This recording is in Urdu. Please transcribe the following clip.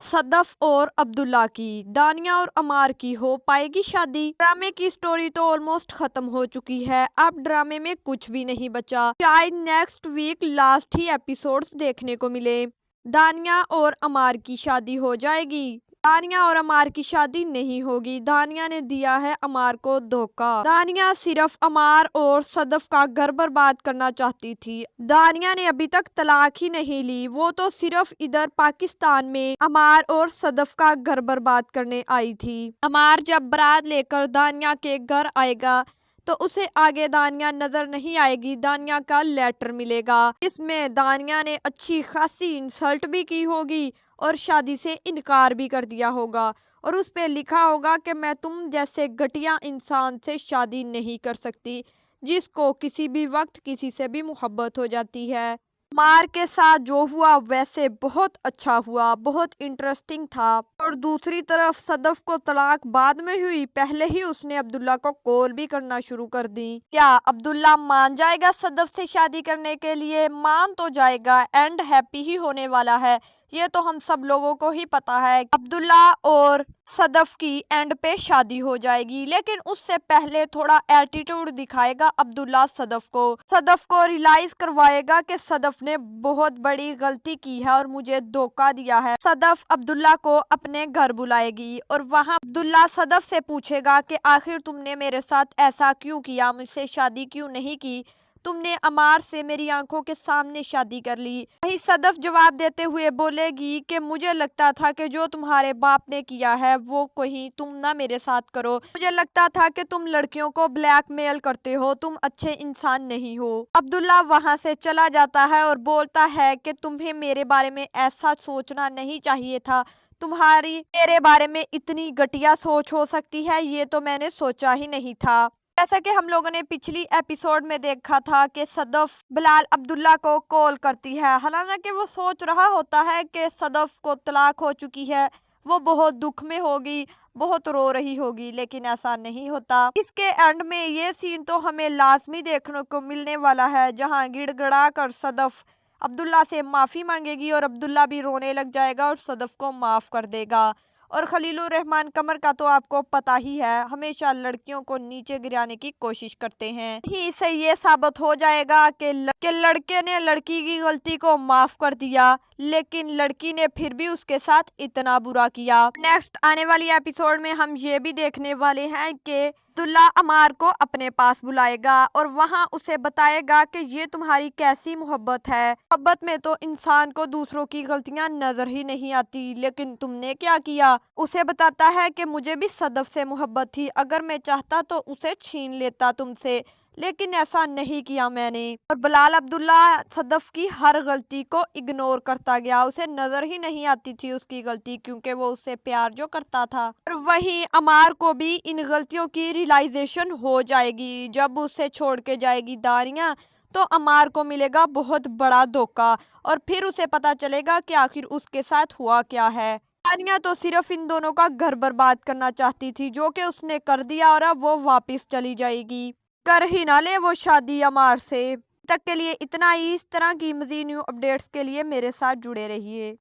صدف اور عبداللہ کی، دانیہ اور عمار کی ہو پائے گی شادی؟ ڈرامے کی سٹوری تو آلموسٹ ختم ہو چکی ہے، اب ڈرامے میں کچھ بھی نہیں بچا، شاید نیکسٹ ویک لاسٹ ہی ایپیسوڈز دیکھنے کو ملے۔ دانیہ اور عمار کی شادی ہو جائے گی؟ دانیہ اور عمار کی شادی نہیں ہوگی، دانیہ نے دیا ہے عمار کو دھوکا۔ دانیہ صرف عمار اور صدف کا گھر برباد کرنا چاہتی تھی۔ دانیہ نے ابھی تک طلاق ہی نہیں لی، وہ تو صرف ادھر پاکستان میں عمار اور صدف کا گھر برباد کرنے آئی تھی۔ عمار جب برات لے کر دانیہ کے گھر آئے گا تو اسے آگے دانیہ نظر نہیں آئے گی، دانیہ کا لیٹر ملے گا، اس میں دانیہ نے اچھی خاصی انسلٹ بھی کی ہوگی اور شادی سے انکار بھی کر دیا ہوگا، اور اس پہ لکھا ہوگا کہ میں تم جیسے گھٹیا انسان سے شادی نہیں کر سکتی جس کو کسی بھی وقت کسی سے بھی محبت ہو جاتی ہے۔ عمار کے ساتھ جو ہوا ویسے بہت اچھا ہوا، بہت انٹرسٹنگ تھا، اور دوسری طرف صدف کو طلاق بعد میں ہوئی، پہلے ہی اس نے عبداللہ کو کال بھی کرنا شروع کر دی۔ کیا عبداللہ مان جائے گا صدف سے شادی کرنے کے لیے؟ مان تو جائے گا، اینڈ ہیپی ہی ہونے والا ہے، یہ تو ہم سب لوگوں کو ہی پتا ہے۔ عبداللہ اور صدف کی اینڈ پہ شادی ہو جائے گی، لیکن اس سے پہلے تھوڑا ایٹیٹیوڈ دکھائے گا عبداللہ صدف کو ریلائز کروائے گا کہ صدف نے بہت بڑی غلطی کی ہے اور مجھے دھوکا دیا ہے۔ صدف عبداللہ کو اپنے گھر بلائے گی اور وہاں عبداللہ صدف سے پوچھے گا کہ آخر تم نے میرے ساتھ ایسا کیوں کیا، مجھ سے شادی کیوں نہیں کی، تم نے عمار سے میری آنکھوں کے سامنے شادی کر لی۔ وہی صدف جواب دیتے ہوئے بولے گی کہ مجھے لگتا تھا کہ جو تمہارے باپ نے کیا ہے وہ کہیں تم نہ میرے ساتھ کرو، مجھے لگتا تھا کہ تم لڑکیوں کو بلیک میل کرتے ہو، تم اچھے انسان نہیں ہو۔ عبداللہ وہاں سے چلا جاتا ہے اور بولتا ہے کہ تمہیں میرے بارے میں ایسا سوچنا نہیں چاہیے تھا، تمہاری میرے بارے میں اتنی گھٹیا سوچ ہو سکتی ہے، یہ تو میں نے سوچا ہی نہیں تھا۔ جیسا کہ ہم لوگوں نے پچھلی ایپیسوڈ میں دیکھا تھا کہ صدف بلال عبداللہ کو کال کرتی ہے، حالانکہ وہ سوچ رہا ہوتا ہے کہ صدف کو طلاق ہو چکی ہے، وہ بہت دکھ میں ہوگی، بہت رو رہی ہوگی، لیکن ایسا نہیں ہوتا۔ اس کے اینڈ میں یہ سین تو ہمیں لازمی دیکھنے کو ملنے والا ہے، جہاں گڑ گڑا کر صدف عبداللہ سے معافی مانگے گی اور عبداللہ بھی رونے لگ جائے گا اور صدف کو معاف کر دے گا۔ اور خلیل الرحمن قمر کا تو آپ کو پتا ہی ہے، ہمیشہ لڑکیوں کو نیچے گرانے کی کوشش کرتے ہیں، ہی سے یہ ثابت ہو جائے گا کہ لڑکے نے لڑکی کی غلطی کو معاف کر دیا، لیکن لڑکی نے پھر بھی اس کے ساتھ اتنا برا کیا۔ نیکسٹ آنے والی ایپیسوڈ میں ہم یہ بھی دیکھنے والے ہیں کہ عبداللہ عمار کو اپنے پاس بلائے گا اور وہاں اسے بتائے گا کہ یہ تمہاری کیسی محبت ہے، محبت میں تو انسان کو دوسروں کی غلطیاں نظر ہی نہیں آتی، لیکن تم نے کیا کیا۔ اسے بتاتا ہے کہ مجھے بھی صدف سے محبت تھی، اگر میں چاہتا تو اسے چھین لیتا تم سے، لیکن ایسا نہیں کیا میں نے۔ اور بلال عبداللہ صدف کی ہر غلطی کو اگنور کرتا گیا، اسے نظر ہی نہیں آتی تھی اس کی غلطی، کیونکہ وہ اس سے پیار جو کرتا تھا۔ اور وہیں عمار کو بھی ان غلطیوں کی ریلائزیشن ہو جائے گی، جب اسے چھوڑ کے جائے گی دانیہ تو عمار کو ملے گا بہت بڑا دھوکا، اور پھر اسے پتا چلے گا کہ آخر اس کے ساتھ ہوا کیا ہے۔ دانیہ تو صرف ان دونوں کا گھر برباد کرنا چاہتی تھی، جو کہ اس نے کر دیا، اور اب وہ واپس چلی جائے گی، کر ہی نہ لے وہ شادی عمار سے۔ تک کے لیے اتنا ہی، اس طرح کی مزید نیو اپڈیٹس کے لیے میرے ساتھ جڑے رہیے۔